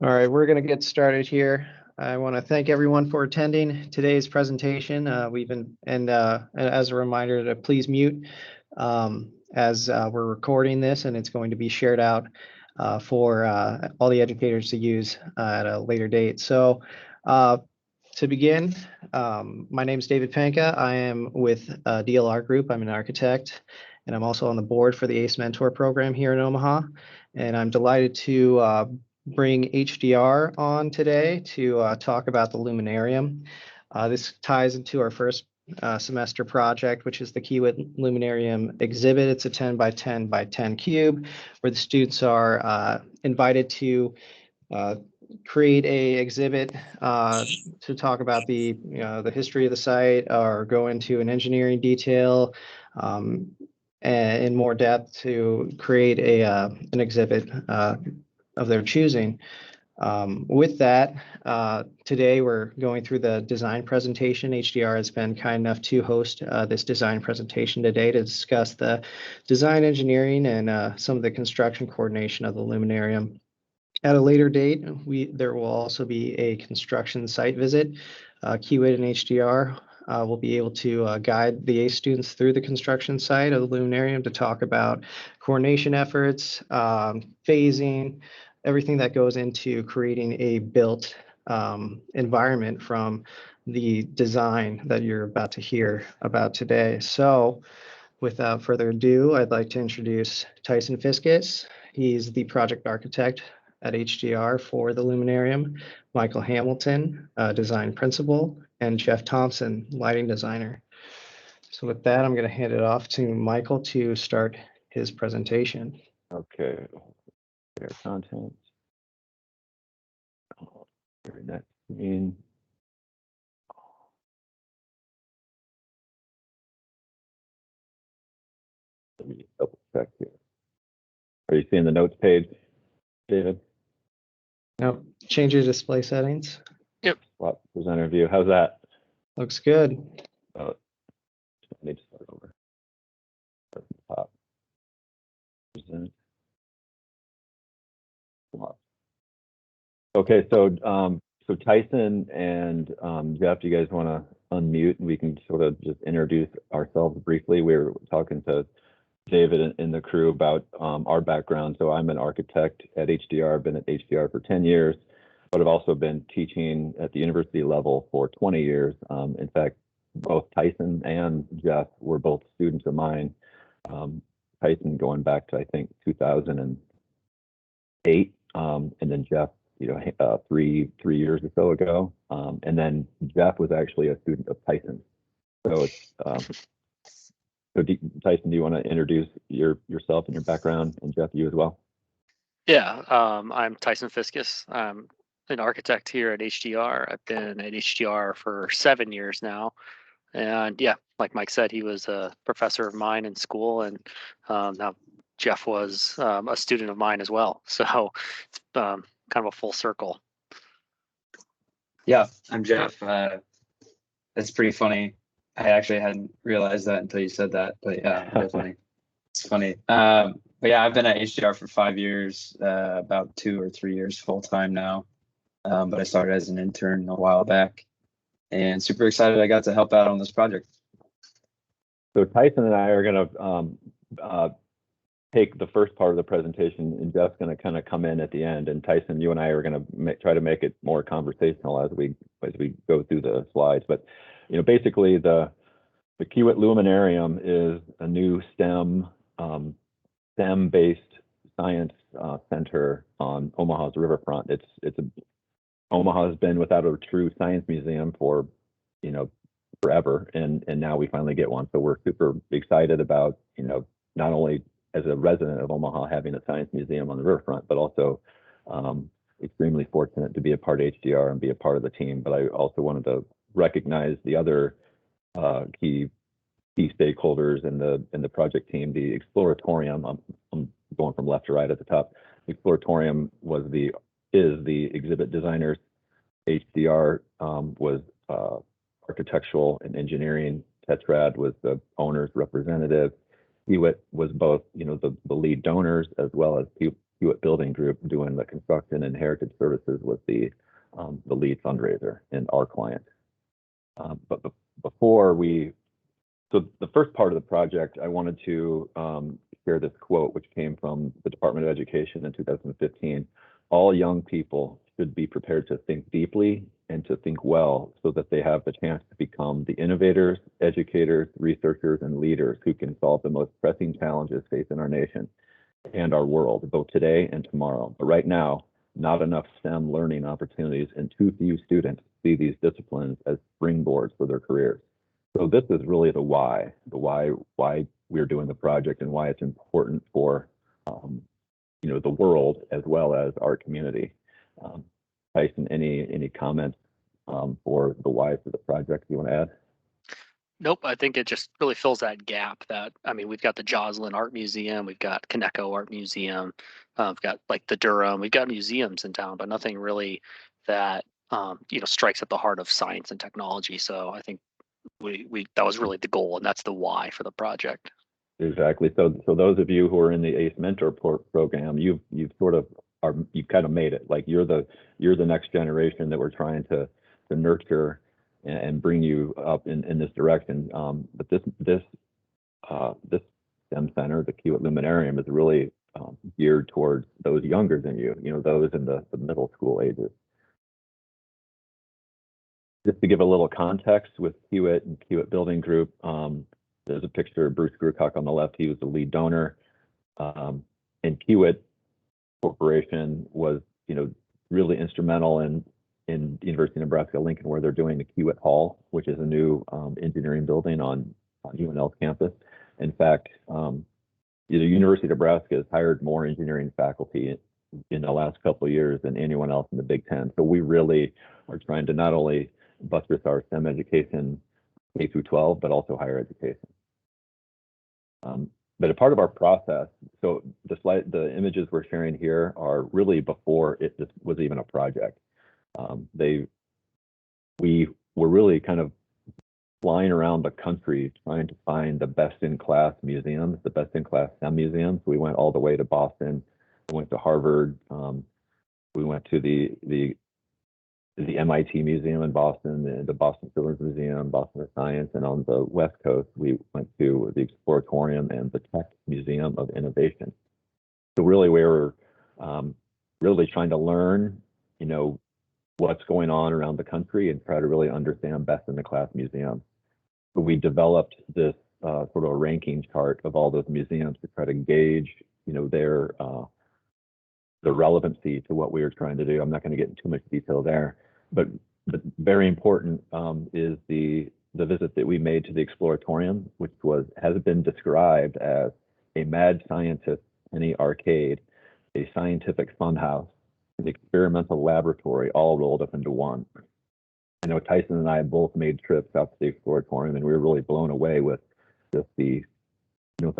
All right, we're going to get started here. I want to thank everyone for attending today's presentation. And as a reminder to please mute as we're recording this, and it's going to be shared out for all the educators to use at a later date. So to begin, my name is David Panka. I am with DLR Group. I'm an architect, and I'm also on the board for the ACE Mentor program here in Omaha. And I'm delighted to bring HDR on today to talk about the Luminarium. This ties into our first semester project, which is the Kiewit Luminarium exhibit. It's a 10 by 10 by 10 cube where the students are invited to create a exhibit to talk about the history of the site or go into an engineering detail in more depth to create an exhibit of their choosing. With that, today we're going through the design presentation. HDR has been kind enough to host this design presentation today to discuss the design engineering and some of the construction coordination of the Luminarium. At a later date, there will also be a construction site visit. Kiewit and HDR will be able to guide the ACE students through the construction site of the Luminarium to talk about coordination efforts, phasing, everything that goes into creating a built environment from the design that you're about to hear about today. So without further ado, I'd like to introduce Tyson Fiscus. He's the project architect at HDR for the Luminarium, Michael Hamilton, design principal, and Jeff Thompson, lighting designer. So with that, I'm going to hand it off to Michael to start his presentation. Okay. Their content. Very next screen. Let me double check here. Are you seeing the notes page, David? No, change your display settings. Yep. Well, presenter view. How's that? Looks good. Oh, I need to start over. Start from the top. Present. Okay, so Tyson and Jeff, do you guys want to unmute? We can sort of just introduce ourselves briefly. We were talking to David and the crew about our background. So I'm an architect at HDR. I've been at HDR for 10 years, but I've also been teaching at the university level for 20 years. In fact, both Tyson and Jeff were both students of mine. Tyson going back to, I think, 2008, and then Jeff, 3 years or so ago. And then Jeff was actually a student of Tyson. So it's Tyson, do you want to introduce yourself and your background, and Jeff, you as well? Yeah, I'm Tyson Fiscus. I'm an architect here at HDR. I've been at HDR for 7 years now. And yeah, like Mike said, he was a professor of mine in school, and now Jeff was a student of mine as well. So it's kind of a full circle. Yeah, I'm Jeff. That's pretty funny. I actually hadn't realized that until you said that, but yeah, definitely. It's funny. But yeah, I've been at HDR for 5 years, about 2 or 3 years full time now. But I started as an intern a while back, and super excited I got to help out on this project. So Tyson and I are going to take the first part of the presentation, and Jeff's going to kind of come in at the end. And Tyson, you and I are going to try to make it more conversational as we go through the slides. But basically the Kiewit Luminarium is a new STEM-based science center on Omaha's riverfront. Omaha has been without a true science museum for forever, and now we finally get one. So we're super excited about not only as a resident of Omaha having a science museum on the riverfront, but also extremely fortunate to be a part of HDR and be a part of the team. But I also wanted to recognize the other key stakeholders in the project team. The Exploratorium, I'm going from left to right at the top. The Exploratorium is the exhibit designers. HDR was architectural and engineering. Tetrad was the owner's representative. Kiewit was both, the lead donors as well as Kiewit Building Group doing the construction and heritage services was the lead fundraiser and our client. But before so the first part of the project, I wanted to share this quote, which came from the Department of Education in 2015. All young people should be prepared to think deeply and to think well so that they have the chance to become the innovators, educators, researchers, and leaders who can solve the most pressing challenges facing our nation and our world, both today and tomorrow. But right now, not enough STEM learning opportunities and too few students see these disciplines as springboards for their careers. So this is really the why we're doing the project and why it's important for the world as well as our community. Tyson, any comments for the why for the project you want to add? Nope, I think it just really fills that gap. We've got the Joslin Art Museum, we've got Coneco Art Museum, we've got like the Durham, we've got museums in town, but nothing really that strikes at the heart of science and technology. So I think we that was really the goal, and that's the why for the project. Exactly. So those of you who are in the ACE Mentor program, you've kind of made it. Like you're the next generation that we're trying to nurture and bring you up in this direction. But this STEM center, the Kiewit Luminarium, is really geared towards those younger than you. Those in the middle school ages. Just to give a little context with Kiewit and Kiewit Building Group, there's a picture of Bruce Groocock on the left. He was the lead donor. And Kiewit Corporation was, really instrumental in University of Nebraska-Lincoln, where they're doing the Kiewit Hall, which is a new engineering building on UNL's campus. In fact, the University of Nebraska has hired more engineering faculty in the last couple of years than anyone else in the Big Ten. So we really are trying to not only buttress our STEM education K through 12, but also higher education. But a part of our process, so the images we're sharing here are really before it just was even a project. We were really kind of flying around the country trying to find the best-in-class museums, the best-in-class STEM museums. We went all the way to Boston. We went to Harvard. We went to the MIT Museum in Boston, the Boston Children's Museum, Boston of Science, and on the West Coast, we went to the Exploratorium and the Tech Museum of Innovation. So really, we were really trying to learn, what's going on around the country and try to really understand best-in-the-class museums. So we developed this sort of a ranking chart of all those museums to try to gauge, their the relevancy to what we were trying to do. I'm not going to get into too much detail there, but very important is the visit that we made to the Exploratorium, which has been described as a mad scientist penny arcade, a scientific funhouse, an experimental laboratory, all rolled up into one. I know Tyson and I both made trips out to the Exploratorium, and we were really blown away with just the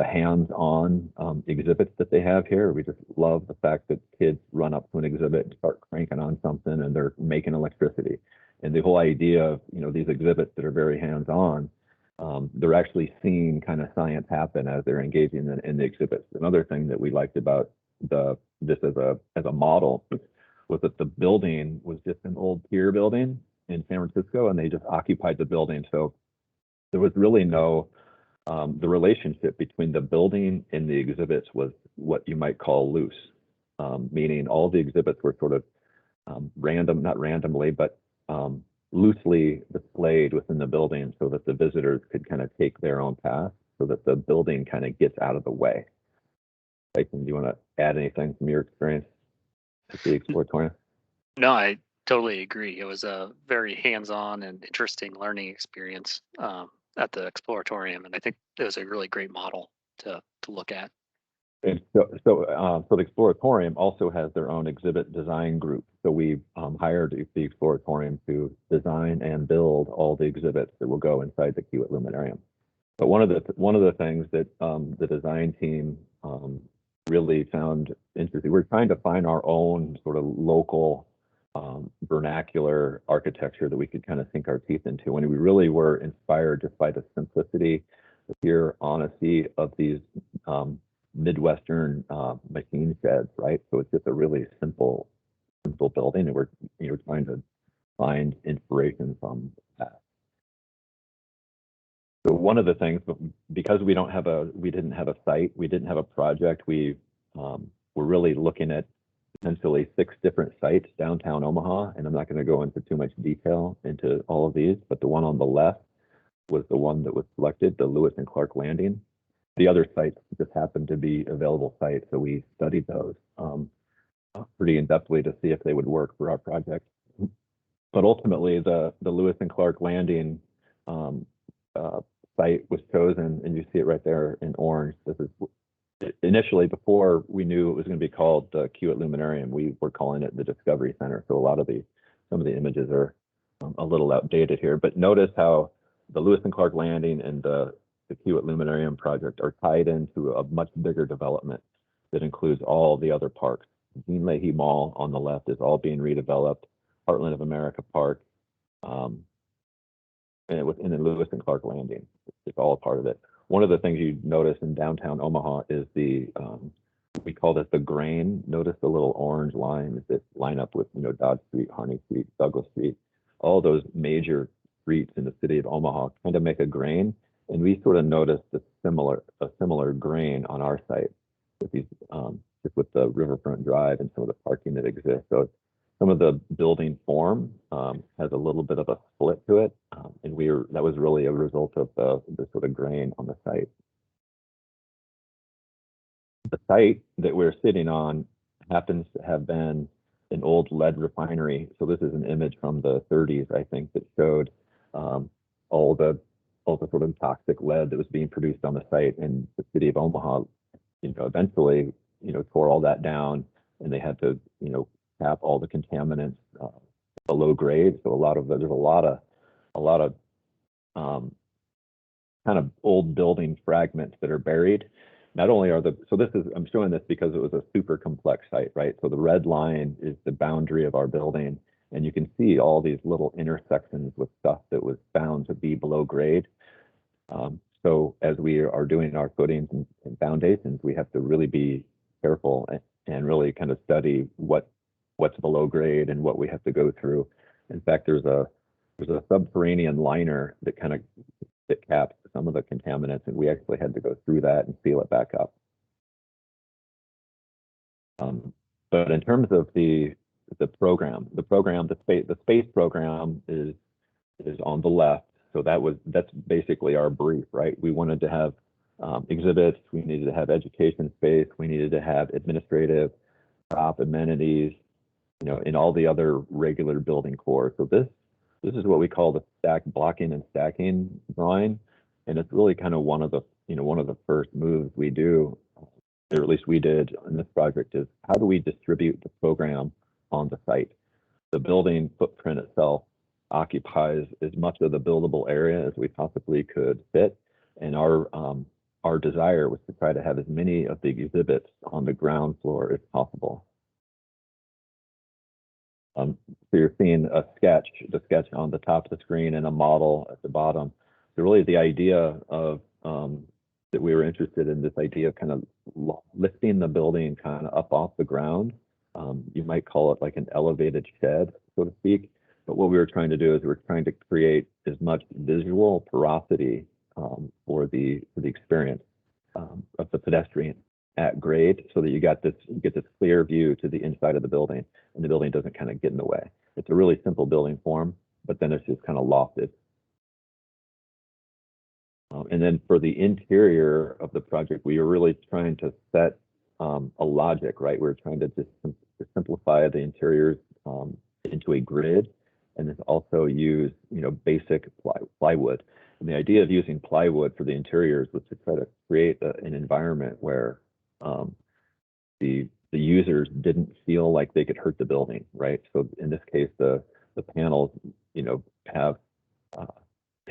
hands-on exhibits that they have here. We just love the fact that kids run up to an exhibit and start cranking on something and they're making electricity. And the whole idea of, these exhibits that are very hands-on, they're actually seeing kind of science happen as they're engaging in the exhibits. Another thing that we liked about this as a model was that the building was just an old pier building in San Francisco, and they just occupied the building. So there was really no the relationship between the building and the exhibits was what you might call loose, meaning all the exhibits were sort of not randomly, but loosely displayed within the building so that the visitors could kind of take their own path so that the building kind of gets out of the way. Tyson, do you want to add anything from your experience at the Exploratorium? No, I totally agree. It was a very hands-on and interesting learning experience at the Exploratorium, and I think it was a really great model to look at. And so the Exploratorium also has their own exhibit design group. So we hired the Exploratorium to design and build all the exhibits that will go inside the Kiewit Luminarium. But one of the things that the design team really found interesting, we're trying to find our own sort of local vernacular architecture that we could kind of sink our teeth into. And we really were inspired just by the simplicity, the pure honesty of these Midwestern machine sheds, right? So it's just a really simple building, and we're trying to find inspiration from that. So one of the things, because we didn't have a site, we didn't have a project, we're really looking at potentially 6 different sites downtown Omaha, and I'm not going to go into too much detail into all of these, but the one on the left was the one that was selected, the Lewis and Clark Landing. The other sites just happened to be available sites, so we studied those pretty in-depthly to see if they would work for our project. But ultimately, the Lewis and Clark Landing site was chosen, and you see it right there in orange. This is initially, before we knew it was going to be called the Kiewit Luminarium, we were calling it the Discovery Center. So some of the images are a little outdated here. But notice how the Lewis and Clark Landing and the Kiewit Luminarium project are tied into a much bigger development that includes all the other parks. Jean Leahy Mall on the left is all being redeveloped. Heartland of America Park, and within the Lewis and Clark Landing, it's all a part of it. One of the things you notice in downtown Omaha is we call this the grain. Notice the little orange lines that line up with Dodge Street, Harney Street, Douglas Street. All those major streets in the city of Omaha kind of make a grain, and we sort of noticed a similar grain on our site with these just with the Riverfront Drive and some of the parking that exists. So some of the building form has a little bit of a split to it, and that was really a result of the sort of grain on the site. The site that we're sitting on happens to have been an old lead refinery. So this is an image from the 30s, I think, that showed all the sort of toxic lead that was being produced on the site. And the city of Omaha, eventually, tore all that down, and they had to, cap all the contaminants below grade. So there's a lot of kind of old building fragments that are buried. Not only I'm showing this because it was a super complex site, right? So the red line is the boundary of our building, and you can see all these little intersections with stuff that was found to be below grade. So as we are doing our footings and foundations, we have to really be careful and really kind of study what's below grade and what we have to go through. In fact, there's a subterranean liner that caps some of the contaminants, and we actually had to go through that and seal it back up. But in terms of the space program is on the left. So that's basically our brief, right? We wanted to have exhibits, we needed to have education space, we needed to have administrative, shop amenities, in all the other regular building core. So this is what we call the blocking and stacking drawing, and it's really kind of one of the first moves we do, or at least we did in this project, is how do we distribute the program on the site? The building footprint itself occupies as much of the buildable area as we possibly could fit, and our desire was to try to have as many of the exhibits on the ground floor as possible. So you're seeing the sketch on the top of the screen and a model at the bottom. So really the idea of that we were interested in, this idea of kind of lifting the building kind of up off the ground. You might call it like an elevated shed, so to speak. But what we were trying to do is we're trying to create as much visual porosity for the experience of the pedestrian at grade, so that you get this clear view to the inside of the building, and the building doesn't kind of get in the way. It's a really simple building form, but then it's just kind of lofted. And then for the interior of the project, we were really trying to set a logic, right? We're trying to just simplify the interiors into a grid, and then also use basic plywood. And the idea of using plywood for the interiors was to try to create an environment where the users didn't feel like they could hurt the building, right? So in this case, the panels,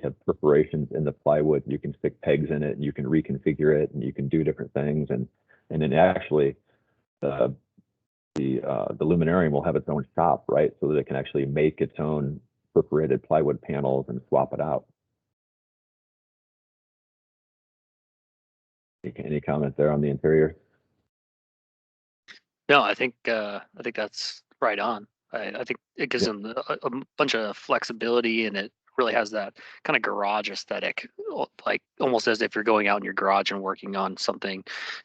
have perforations in the plywood. You can stick pegs in it, and you can reconfigure it, and you can do different things. And then actually, the luminarium will have its own shop, right? So that it can actually make its own perforated plywood panels and swap it out. Any comment there on the interior? No, I think that's right on. I think it gives Yeah. them a bunch of flexibility, and it really has that kind of garage aesthetic, like almost as if you're going out in your garage and working on something,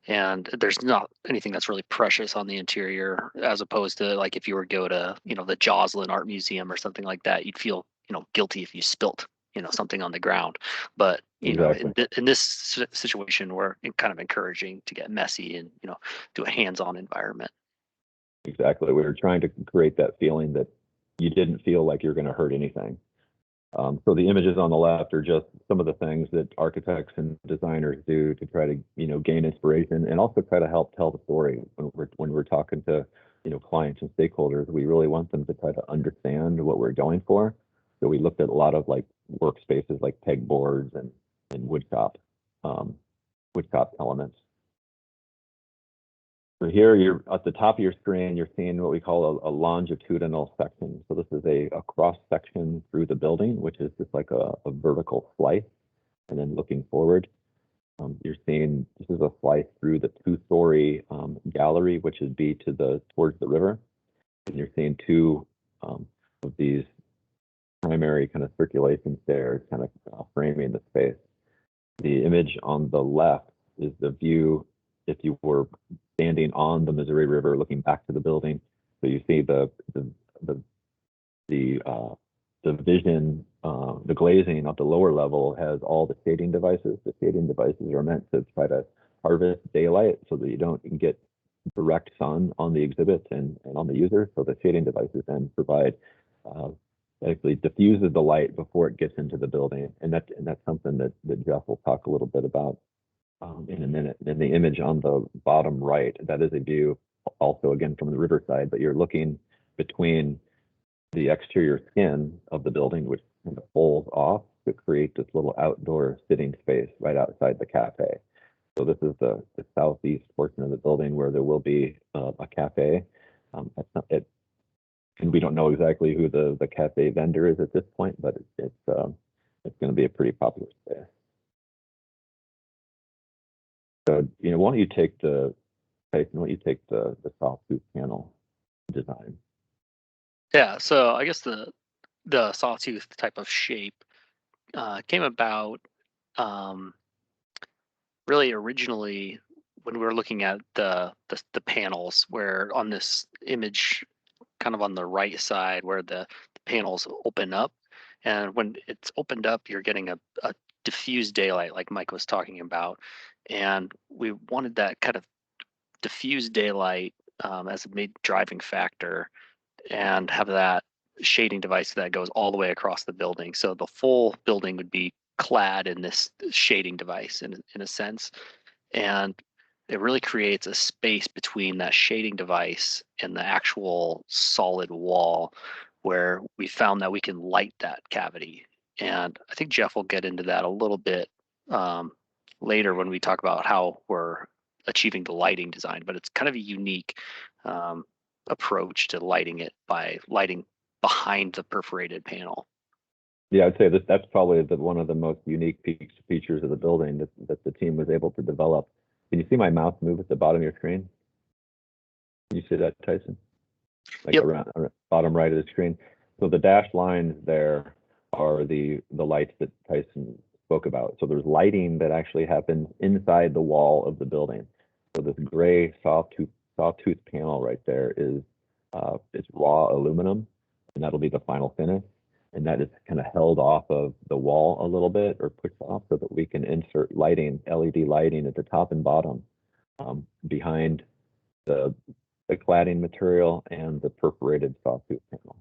and there's not anything that's really precious on the interior, as opposed to like if you were to go to the Joslin Art Museum or something like that, you'd feel guilty if you spilt something on the ground. But Exactly. in this situation, we're kind of encouraging to get messy and do a hands-on environment. Exactly. We were trying to create that feeling that you didn't feel like you're going to hurt anything. So the images on the left are just some of the things that architects and designers do to try to, gain inspiration and also try to help tell the story when we're talking to, clients and stakeholders. We really want them to try to understand what we're going for. So we looked at a lot of like workspaces like pegboards and woodshop elements. So here you're at the top of your screen, you're seeing what we call a longitudinal section. So this is a cross section through the building, which is just like a vertical slice. And then looking forward, you're seeing this is a slice through the 2-story gallery, which would be towards the river. And you're seeing two of these primary kind of circulation stairs kind of framing the space. The image on the left is the view if you were standing on the Missouri River looking back to the building. So you see the vision, the glazing at the lower level has all the shading devices. The shading devices are meant to try to harvest daylight so that you don't get direct sun on the exhibits and on the user. So the shading devices then provide actually diffuses the light before it gets into the building, and that's something that Jeff will talk a little bit about in a minute. And the image on the bottom right, that is a view also again from the riverside, but you're looking between the exterior skin of the building, which kind of folds off to create this little outdoor sitting space right outside the cafe. So this is the southeast portion of the building where there will be a cafe. And we don't know exactly who the cafe vendor is at this point, but it's going to be a pretty popular space. So, why don't you take the sawtooth panel design? Yeah, so I guess the sawtooth type of shape came about really originally when we were looking at the panels, where on this image kind of on the right side where the panels open up, and when it's opened up you're getting a diffused daylight like Mike was talking about, and we wanted that kind of diffused daylight as a main driving factor, and have that shading device that goes all the way across the building. So the full building would be clad in this shading device in a sense. And it really creates a space between that shading device and the actual solid wall where we found that we can light that cavity. And I think Jeff will get into that a little bit later when we talk about how we're achieving the lighting design, but it's kind of a unique approach to lighting it by lighting behind the perforated panel. Yeah, I'd say that's probably one of the most unique features of the building that the team was able to develop. Can you see my mouse move at the bottom of your screen? Can you see that, Tyson? Like Yep. around bottom right of the screen. So the dashed lines there are the lights that Tyson spoke about. So there's lighting that actually happens inside the wall of the building. So this gray sawtooth panel right there is it's raw aluminum, and that'll be the final finish. And that is kind of held off of the wall a little bit or pushed off so that we can insert lighting, LED lighting at the top and bottom behind the cladding material and the perforated sawtooth panel.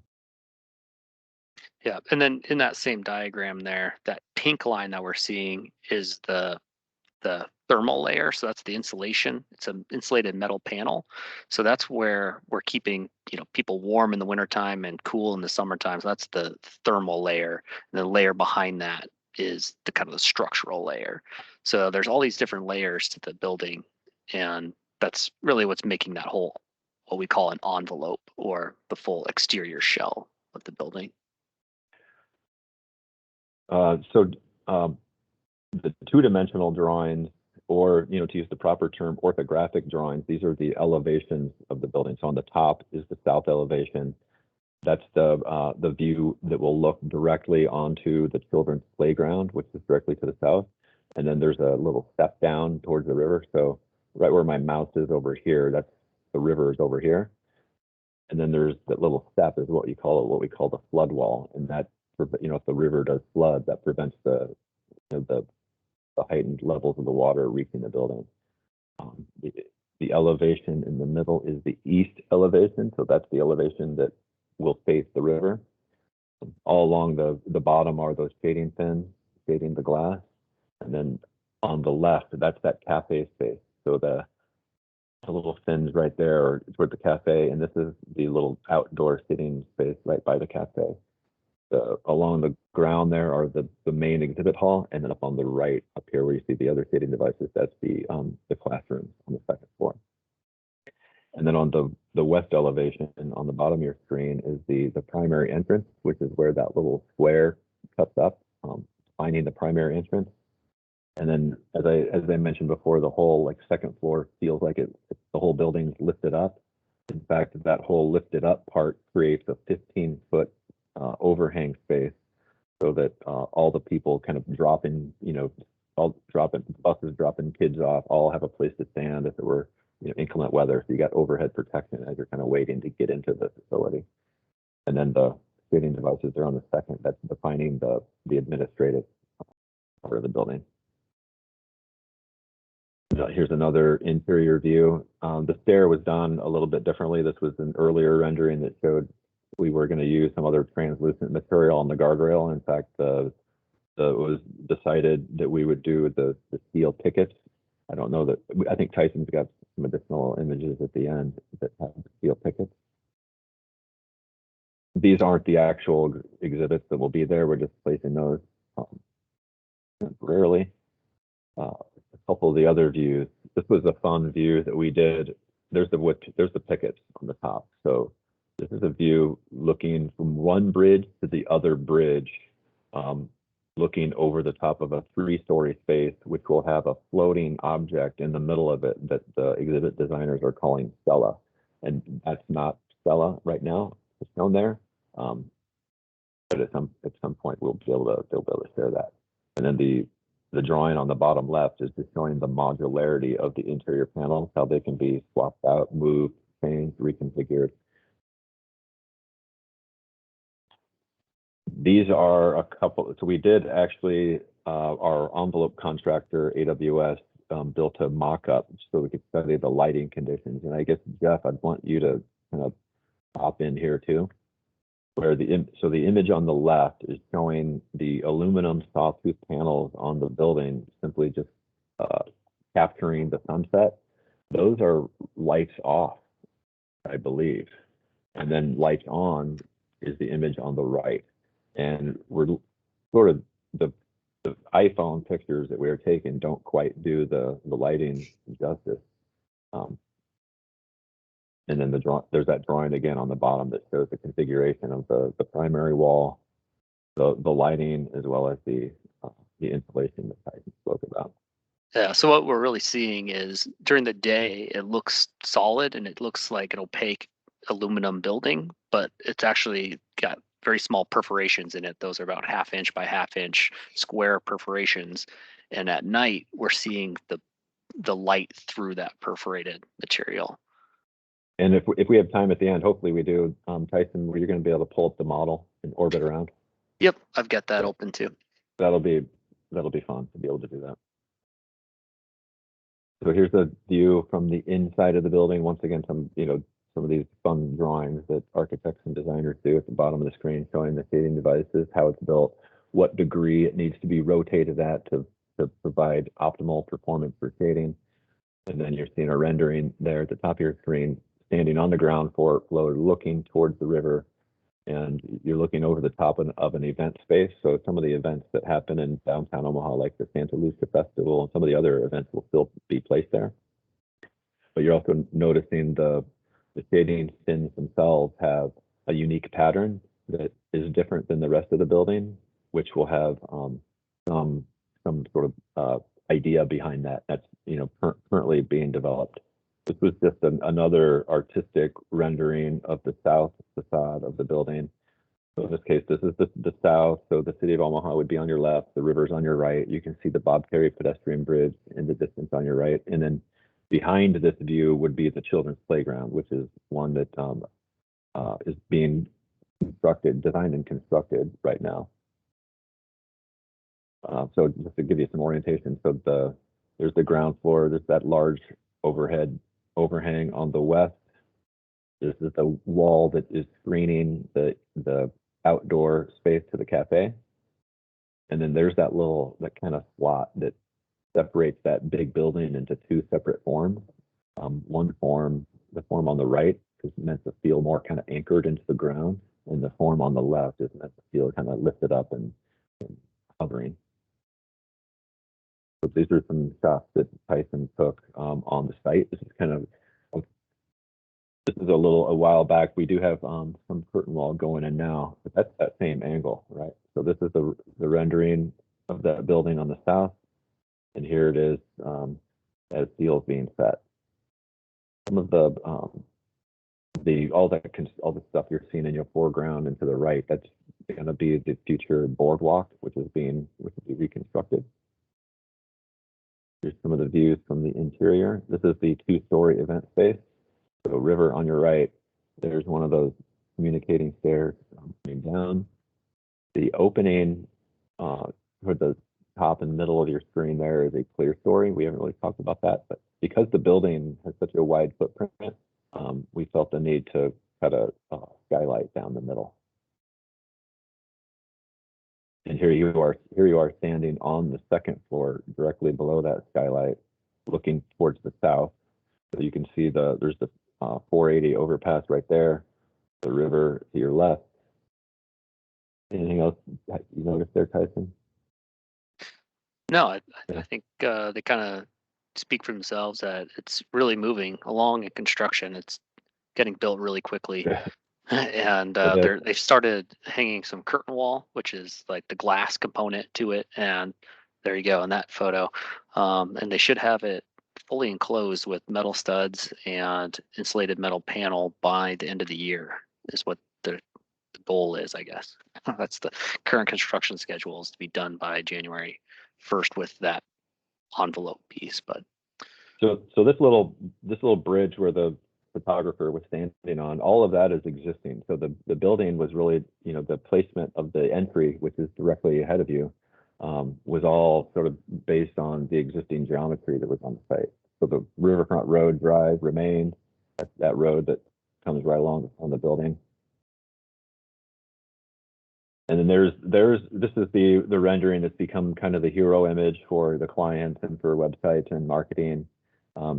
Yeah, and then in that same diagram there, that pink line that we're seeing is the thermal layer. So that's the insulation. It's an insulated metal panel. So that's where we're keeping people warm in the wintertime and cool in the summertime. So that's the thermal layer. And the layer behind that is the kind of the structural layer. So there's all these different layers to the building, and that's really what's making that whole what we call an envelope, or the full exterior shell of the building. So the two-dimensional drawings or, you know, to use the proper term, orthographic drawings. These are the elevations of the building. So on the top is the south elevation. That's the view that will look directly onto the children's playground, which is directly to the south. And then there's a little step down towards the river. So right where my mouse is over here, that's the river is over here. And then there's that little step is what we call the flood wall. And that, you know, if the river does flood, that prevents the, you know, the heightened levels of the water reaching the building. The elevation in the middle is the east elevation. So that's the elevation that will face the river. All along the bottom are those shading fins shading the glass. And then on the left, that's that cafe space. So the little fins right there are toward the cafe, and this is the little outdoor sitting space right by the cafe. Along the ground there are the main exhibit hall, and then up on the right, up here where you see the other seating devices, that's the classrooms on the second floor. And then on the west elevation, on the bottom of your screen, is the primary entrance, which is where that little square cuts up, finding the primary entrance. And then, as I mentioned before, the whole like second floor feels like the whole building's lifted up. In fact, that whole lifted up part creates a 15-foot overhang space, so that all the people kind of dropping, you know, buses dropping kids off, all have a place to stand if it were, you know, inclement weather. So you got overhead protection as you're kind of waiting to get into the facility. And then the shading devices are on the second. That's defining the administrative part of the building. Here's another interior view. The stair was done a little bit differently. This was an earlier rendering that showed we were going to use some other translucent material on the guardrail. In fact, it was decided that we would do the steel pickets. I don't know that, I think Tyson's got some additional images at the end that have steel pickets. These aren't the actual exhibits that will be there. We're just placing those temporarily. A couple of the other views. This was a fun view that we did. There's the pickets on the top. So this is a view looking from one bridge to the other bridge, looking over the top of a 3-story space, which will have a floating object in the middle of it that the exhibit designers are calling Stella. And that's not Stella right now. It's shown there. But at some point they'll be able to share that. And then the drawing on the bottom left is just showing the modularity of the interior panels, how they can be swapped out, moved, changed, reconfigured. These are a couple. So we did actually, our envelope contractor, AWS, built a mock-up so we could study the lighting conditions. And I guess, Jeff, I'd want you to kind of hop in here too. Where the image on the left is showing the aluminum sawtooth panels on the building, simply just capturing the sunset. Those are lights off, I believe, and then lights on is the image on the right. And we're sort of the iPhone pictures that we are taking don't quite do the lighting justice. And then there's that drawing again on the bottom that shows the configuration of the primary wall, the lighting, as well as the insulation that Tyson spoke about. Yeah, so what we're really seeing is during the day, it looks solid and it looks like an opaque aluminum building, but it's actually got very small perforations in it. Those are about 1/2 inch by 1/2 inch square perforations. And at night, we're seeing the light through that perforated material. And if we have time at the end, hopefully we do, Tyson, you're going to be able to pull up the model and orbit around. Yep, I've got that open too. That'll be fun to be able to do that. So here's a view from the inside of the building. Once again, some of these fun drawings that architects and designers do at the bottom of the screen, showing the shading devices, how it's built, what degree it needs to be rotated at to provide optimal performance for shading. And then you're seeing a rendering there at the top of your screen, standing on the ground floor, looking towards the river, and you're looking over the top of an event space. So some of the events that happen in downtown Omaha, like the Santa Lucia Festival, and some of the other events will still be placed there. But you're also noticing the shading fins themselves have a unique pattern that is different than the rest of the building, which will have some sort of idea behind that. That's, currently being developed. This was just another artistic rendering of the south facade of the building. So in this case, this is the south. So the city of Omaha would be on your left, the river's on your right. You can see the Bob Carey pedestrian bridge in the distance on your right. And then behind this view would be the children's playground, which is one that is being designed and constructed right now. So just to give you some orientation, so there's the ground floor, there's that large overhang on the west. This is the wall that is screening the outdoor space to the cafe. And then there's that kind of slot that separates that big building into two separate forms. One form, the form on the right, is meant to feel more kind of anchored into the ground, and the form on the left is meant to feel kind of lifted up and hovering. So these are some shots that Tyson took on the site. This is a while back. We do have some curtain wall going in now, but that's that same angle, right? So this is the rendering of that building on the south, and here it is as steel's being set. Some of all the stuff you're seeing in your foreground and to the right, that's going to be the future boardwalk, which will be reconstructed. Here's some of the views from the interior. This is the two-story event space. So river on your right, there's one of those communicating stairs coming down. The opening toward the top and middle of your screen there is a clear story. We haven't really talked about that, but because the building has such a wide footprint, we felt the need to cut a skylight down the middle. And here you are standing on the second floor, directly below that skylight, looking towards the south. So you can see there's the 480 overpass right there, the river to your left. Anything else you noticed there, Tyson? No, I think they kind of speak for themselves that it's really moving along in construction. It's getting built really quickly. And they've started hanging some curtain wall, which is like the glass component to it. And there you go in that photo. And they should have it fully enclosed with metal studs and insulated metal panel by the end of the year is what the goal is, I guess. That's the current construction schedule, is to be done by January 1st with that envelope piece. But so this little bridge where the photographer was standing on, all of that is existing. So the building was really, the placement of the entry, which is directly ahead of you, was all sort of based on the existing geometry that was on the site. So the Riverfront Road Drive remained. That's that road that comes right along on the building. And then this is the rendering that's become kind of the hero image for the clients and for websites and marketing.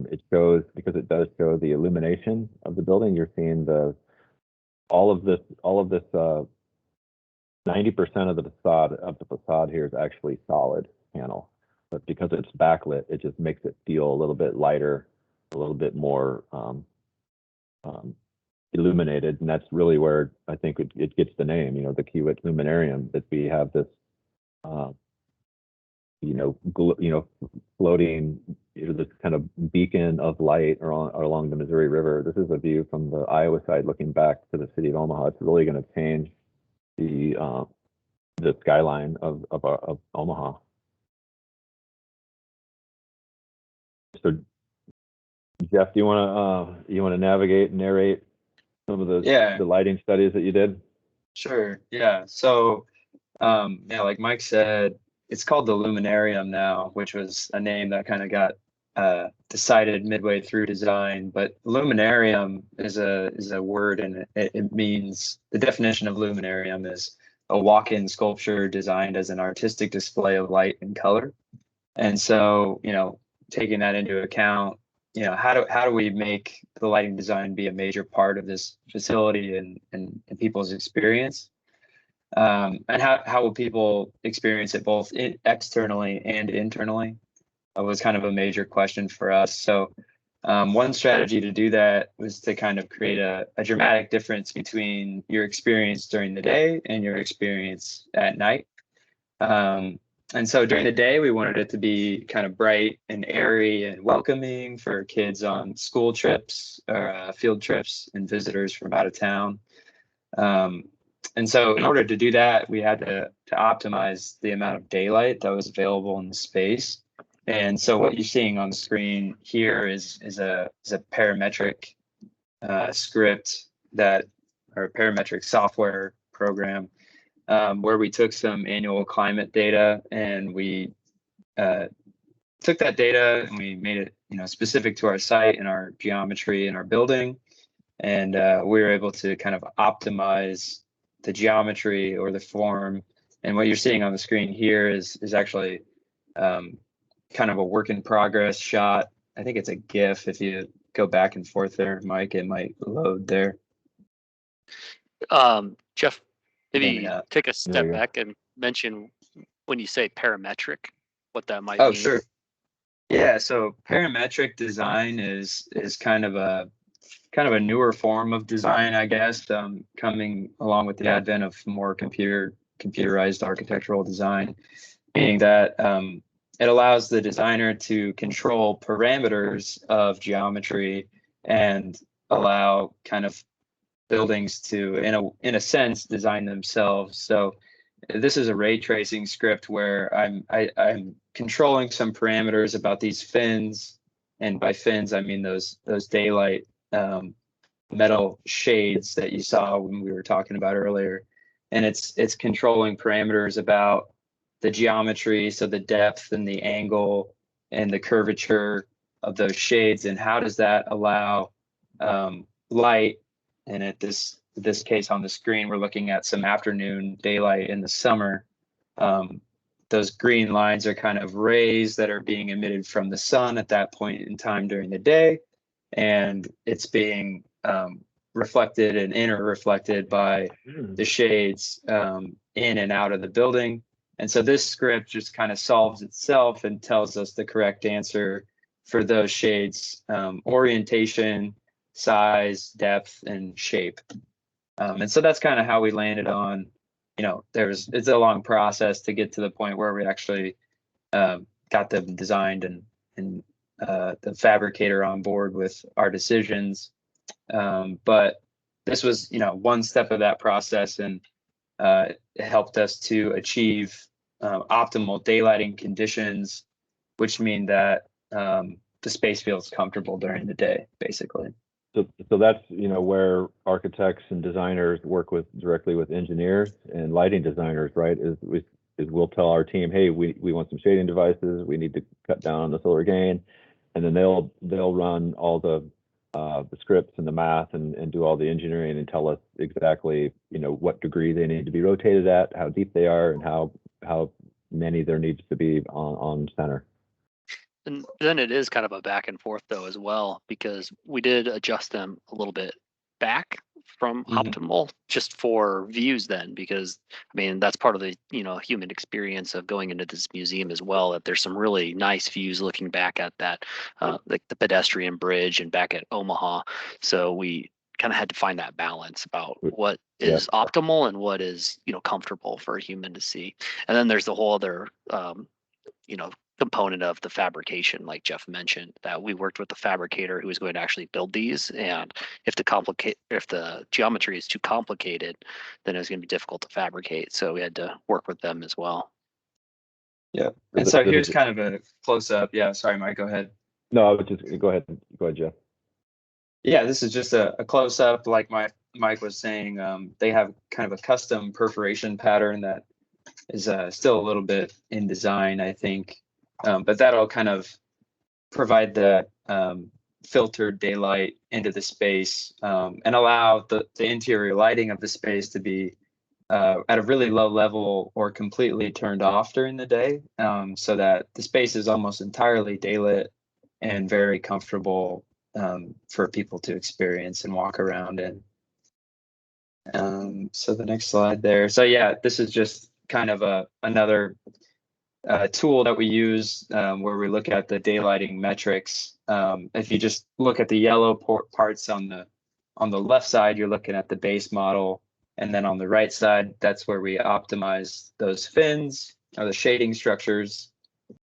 It shows, because it does show the illumination of the building. You're seeing all of this 90% of the facade here is actually solid panel, but because it's backlit, it just makes it feel a little bit lighter, a little bit more illuminated, and that's really where I think it gets the name. The Kiewit Luminarium, that we have this floating, this kind of beacon of light along the Missouri River. This is a view from the Iowa side looking back to the city of Omaha. It's really going to change the skyline of Omaha. So, Jeff, do you want to narrate some of the lighting studies that you did? Sure. Yeah. So, like Mike said, it's called the Luminarium now, which was a name that kind of got decided midway through design. But Luminarium is a word, and it means, the definition of Luminarium is a walk-in sculpture designed as an artistic display of light and color. And so, taking that into account, how do we make the lighting design be a major part of this facility and people's experience? And how will people experience it both externally and internally? Was kind of a major question for us. So one strategy to do that was to kind of create a dramatic difference between your experience during the day and your experience at night. And so during the day, we wanted it to be kind of bright and airy and welcoming for kids on school trips or field trips and visitors from out of town. And so in order to do that, we had to optimize the amount of daylight that was available in the space. And so what you're seeing on the screen here is a parametric script that, or a parametric software program, where we took some annual climate data and we took that data and we made it, specific to our site and our geometry and our building. And we were able to kind of optimize the geometry or the form. And what you're seeing on the screen here is actually kind of a work in progress shot. I think it's a GIF. If you go back and forth there, Mike, it might load there. Jeff, maybe Maybe take a step you go. back and mention when you say parametric, what that might Oh, mean. sure. Yeah, so parametric design is kind of a newer form of design, I guess, coming along with the advent of more computerized architectural design, meaning that it allows the designer to control parameters of geometry and allow kind of buildings to, in a sense, design themselves. So this is a ray tracing script where I'm controlling some parameters about these fins, and by fins I mean those daylight metal shades that you saw when we were talking about earlier. And it's controlling parameters about the geometry, so the depth and the angle and the curvature of those shades, and how does that allow light. And at this case on the screen, we're looking at some afternoon daylight in the summer. Those green lines are kind of rays that are being emitted from the sun at that point in time during the day, and it's being reflected and inter-reflected by the shades in and out of the building. And so this script just kind of solves itself and tells us the correct answer for those shades, orientation, size, depth, and shape. And so that's kind of how we landed on, it's a long process to get to the point where we actually got them designed and the fabricator on board with our decisions. But this was, one step of that process, and it helped us to achieve optimal daylighting conditions, which mean that the space feels comfortable during the day, basically. So that's, where architects and designers work directly with engineers and lighting designers, right? Is we'll tell our team, hey, we want some shading devices, we need to cut down on the solar gain, and then they'll run all the scripts and the math and do all the engineering and tell us exactly, what degree they need to be rotated at, how deep they are, and how many there needs to be on center. And then it is kind of a back and forth though as well, because we did adjust them a little bit back from optimal just for views then, because that's part of the human experience of going into this museum as well, that there's some really nice views looking back at that like the pedestrian bridge and back at Omaha. So we kind of had to find that balance about what is optimal and what is comfortable for a human to see. And then there's the whole other component of the fabrication, like Jeff mentioned, that we worked with the fabricator who was going to actually build these, and if the geometry is too complicated, then it's going to be difficult to fabricate, so we had to work with them as well. Yeah. And so here's kind of a close-up. Yeah, sorry, Mike, go ahead. No, I would just go ahead, Jeff. Yeah, this is just a close-up. Like Mike was saying, they have kind of a custom perforation pattern that is still a little bit in design, I think. But that'll kind of provide the filtered daylight into the space and allow the interior lighting of the space to be at a really low level or completely turned off during the day, so that the space is almost entirely daylit and very comfortable for people to experience and walk around in. So the next slide there. So yeah, this is just kind of another tool that we use where we look at the daylighting metrics. If you just look at the yellow parts on the left side, you're looking at the base model, and then on the right side, that's where we optimize those fins are the shading structures,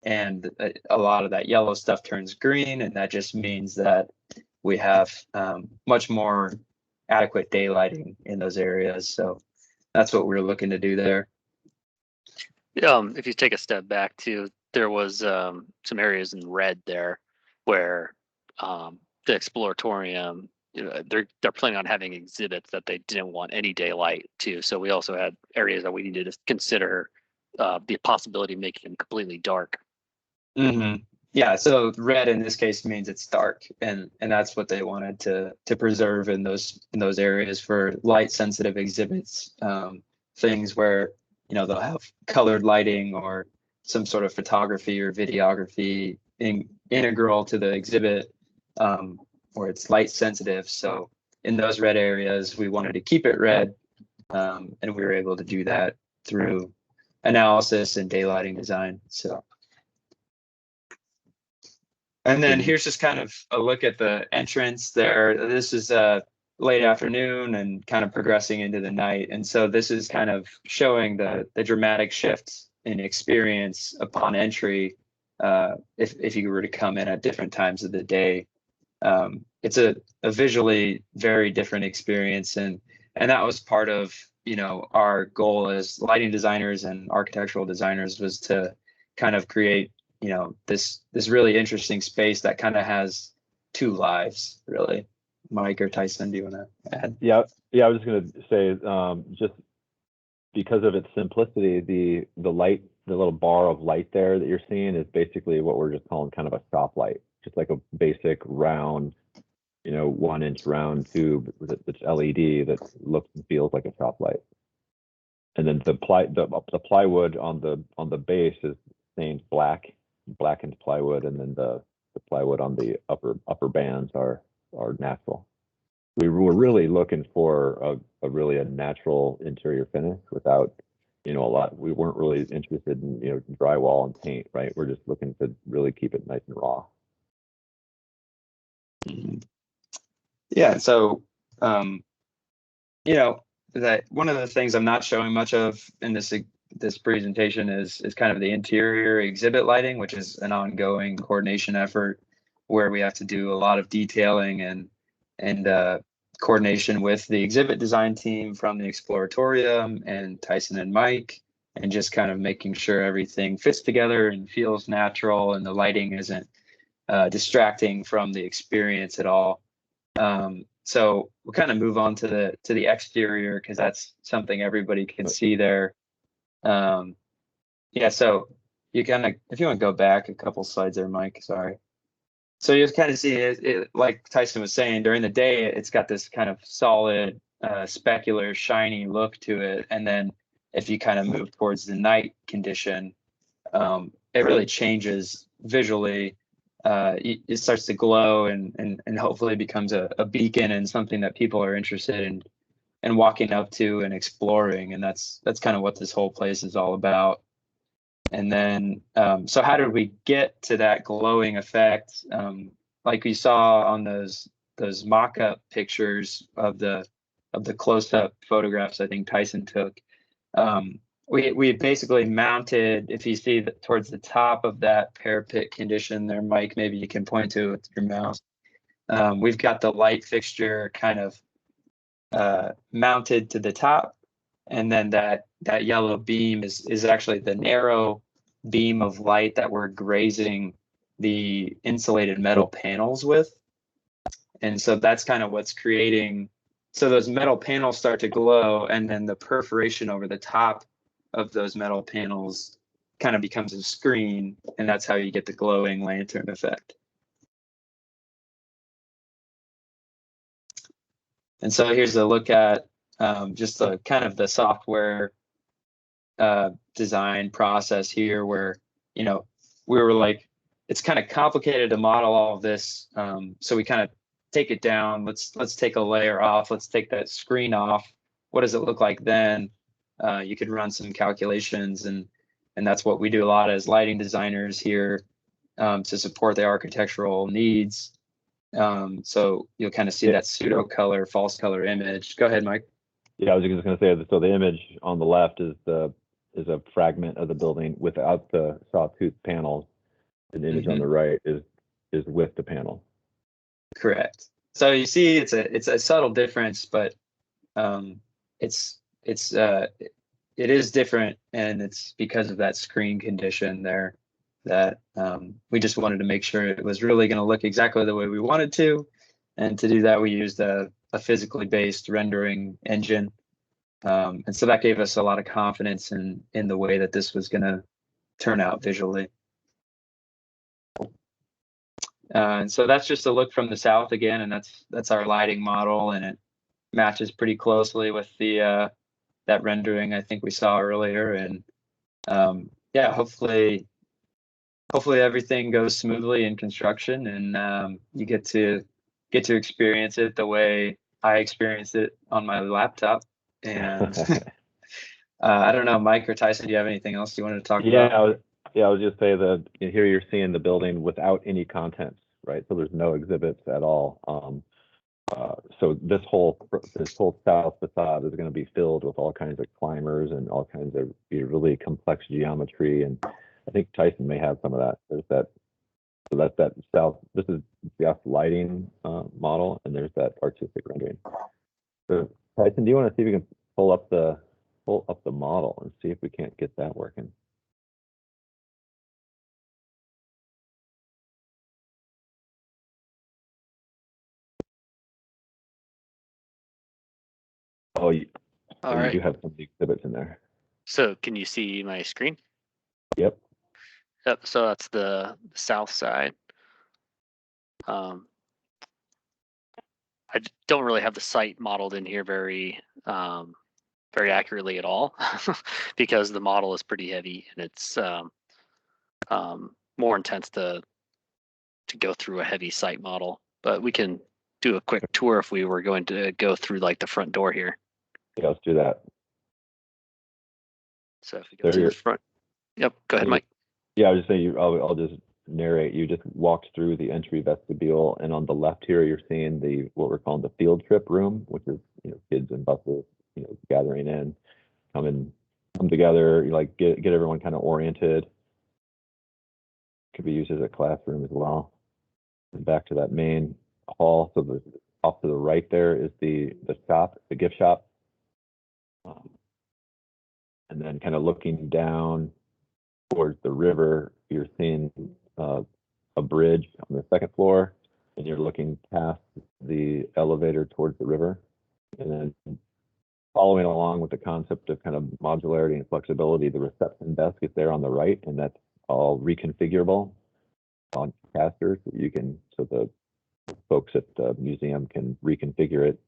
and a lot of that yellow stuff turns green, and that just means that we have much more adequate daylighting in those areas. So that's what we're looking to do there. If you take a step back too, there was some areas in red there where the exploratorium, they're planning on having exhibits that they didn't want any daylight to. So we also had areas that we needed to consider the possibility of making them completely dark. Mm-hmm. Yeah, so red in this case means it's dark, and that's what they wanted to preserve in those areas for light sensitive exhibits, things where they'll have colored lighting or some sort of photography or videography integral to the exhibit, where it's light sensitive. So in those red areas, we wanted to keep it red, and we were able to do that through analysis and daylighting design. So. And then here's just kind of a look at the entrance there. This is late afternoon and kind of progressing into the night. And so this is kind of showing the dramatic shifts in experience upon entry if you were to come in at different times of the day. It's a visually very different experience. And that was part of, our goal as lighting designers and architectural designers, was to kind of create this really interesting space that kind of has two lives, really. Mike or Tyson, do you want to add? Yeah, I was going to say, just because of its simplicity, the light, the little bar of light there that you're seeing is basically what we're just calling kind of a stoplight, just like a basic round, 1-inch round tube that's LED that looks and feels like a stoplight. And then the plywood on the base is stained blackened plywood, and then the plywood on the upper bands are natural. We were really looking for a really natural interior finish without a lot. We weren't really interested in drywall and paint, right? We're just looking to really keep it nice and raw. Yeah, so that one of the things I'm not showing much of in this presentation is kind of the interior exhibit lighting, which is an ongoing coordination effort where we have to do a lot of detailing and coordination with the exhibit design team from the Exploratorium and Tyson and Mike, and just kind of making sure everything fits together and feels natural and the lighting isn't distracting from the experience at all. So we'll kind of move on to the exterior, because that's something everybody can see there. Yeah, so you kind of, if you want to go back a couple slides there, Mike, sorry. So you kind of see it, like Tyson was saying, during the day, it's got this kind of solid, specular, shiny look to it. And then if you kind of move towards the night condition, it really changes visually. It starts to glow and hopefully becomes a beacon and something that people are interested in walking up to and exploring. And that's kind of what this whole place is all about. And then, so how did we get to that glowing effect? Like we saw on those mock-up pictures of the close-up photographs I think Tyson took. We basically mounted, if you see towards the top of that parapet condition there, Mike, maybe you can point to it with your mouse. We've got the light fixture kind of mounted to the top, and then that yellow beam is actually the narrow beam of light that we're grazing the insulated metal panels with. And so that's kind of what's creating, so those metal panels start to glow, and then the perforation over the top of those metal panels kind of becomes a screen, and that's how you get the glowing lantern effect. And so here's a look at just the kind of the software design process here, where we were like, it's kind of complicated to model all of this, so we kind of take it down. Let's take a layer off. Let's take that screen off. What does it look like then? You could run some calculations, and that's what we do a lot as lighting designers here to support the architectural needs. So you'll kind of see that pseudo color, false color image. Go ahead, Mike. Yeah, I was just going to say that. So the image on the left is the a fragment of the building without the sawtooth panels. And the image on the right is with the panel. Correct. So you see, it's a subtle difference, but it is different, and it's because of that screen condition there that we just wanted to make sure it was really going to look exactly the way we wanted to. And to do that, we used a physically based rendering engine. And so that gave us a lot of confidence in the way that this was going to turn out visually. And so that's just a look from the south again, and that's our lighting model, and it matches pretty closely with the that rendering I think we saw earlier. And yeah, hopefully everything goes smoothly in construction, and you get to experience it the way I experienced it on my laptop. And I don't know, Mike or Tyson, do you have anything else you wanted to talk about? I was just say that here you're seeing the building without any contents, right? So there's no exhibits at all. So this whole south facade is going to be filled with all kinds of climbers and all kinds of really complex geometry. And I think Tyson may have some of that. There's that. So that's that south. This is Jeff's lighting model, and there's that artistic rendering. So Tyson, do you want to see if we can pull up the model and see if we can't get that working? Oh, you do have some of the exhibits in there. So can you see my screen? Yep. Yep. So that's the south side. I don't really have the site modeled in here very accurately at all because the model is pretty heavy, and it's more intense to go through a heavy site model. But we can do a quick tour if we were going to go through like the front door here. Yeah, let's do that. So if we go to the front, yep. Go ahead, Mike. Yeah, I was just saying. I'll just narrate. You just walked through the entry vestibule, and on the left here, you're seeing what we're calling the field trip room, which is kids and buses, gathering in, come together. Like get everyone kind of oriented. Could be used as a classroom as well. And back to that main hall. So off to the right there is the shop, the gift shop. And then kind of looking down towards the river, you're seeing a bridge on the second floor, and you're looking past the elevator towards the river. And then following along with the concept of kind of modularity and flexibility, the reception desk is there on the right, and that's all reconfigurable on casters. So the folks at the museum can reconfigure it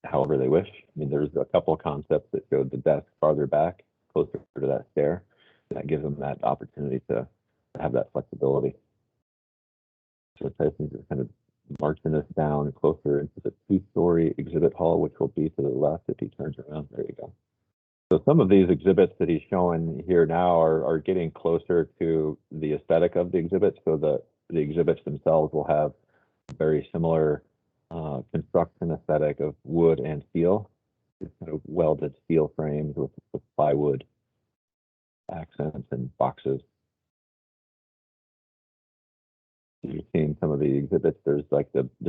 however they wish. I mean, there's a couple of concepts that showed the desk farther back, closer to that stair. That gives them that opportunity to have that flexibility. So Tyson's just kind of marching us down closer into the two-story exhibit hall, which will be to the left if he turns around. There you go. So some of these exhibits that he's showing here now are getting closer to the aesthetic of the exhibits. So the exhibits themselves will have very similar construction aesthetic of wood and steel. Just kind of welded steel frames with plywood accents and boxes. You're seeing some of the exhibits. There's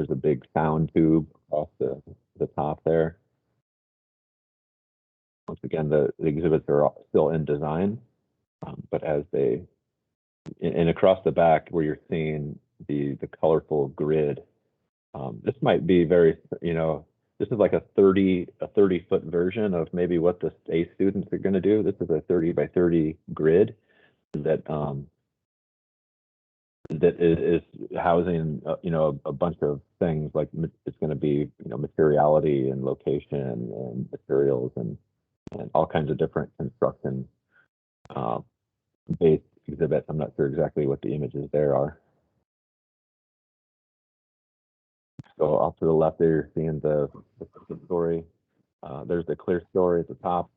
a big sound tube across the top there. Once again, the exhibits are still in design, but and across the back where you're seeing the colorful grid, this might be very, this is like a 30-foot version of maybe what the A students are going to do. This is a 30 by 30 grid that is housing, a bunch of things. Like it's going to be, materiality and location and materials and all kinds of different construction based exhibits. I'm not sure exactly what the images there are. So off to the left there, you're seeing the story. There's the clear story at the top.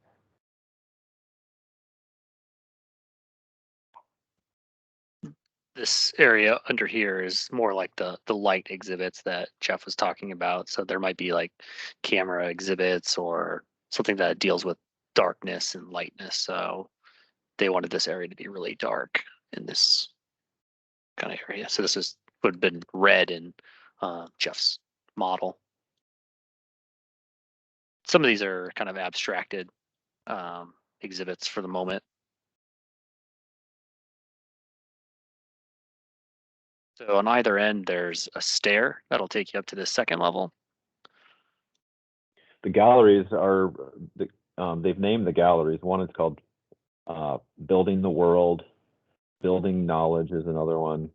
This area under here is more like the light exhibits that Jeff was talking about. So there might be like camera exhibits or something that deals with darkness and lightness. So they wanted this area to be really dark in this kind of area. So this would have been red in Jeff's model. Some of these are kind of abstracted exhibits for the moment. So on either end, there's a stair that'll take you up to the second level. The galleries are, they've named the galleries. One is called Building the World, Building Knowledge is another one,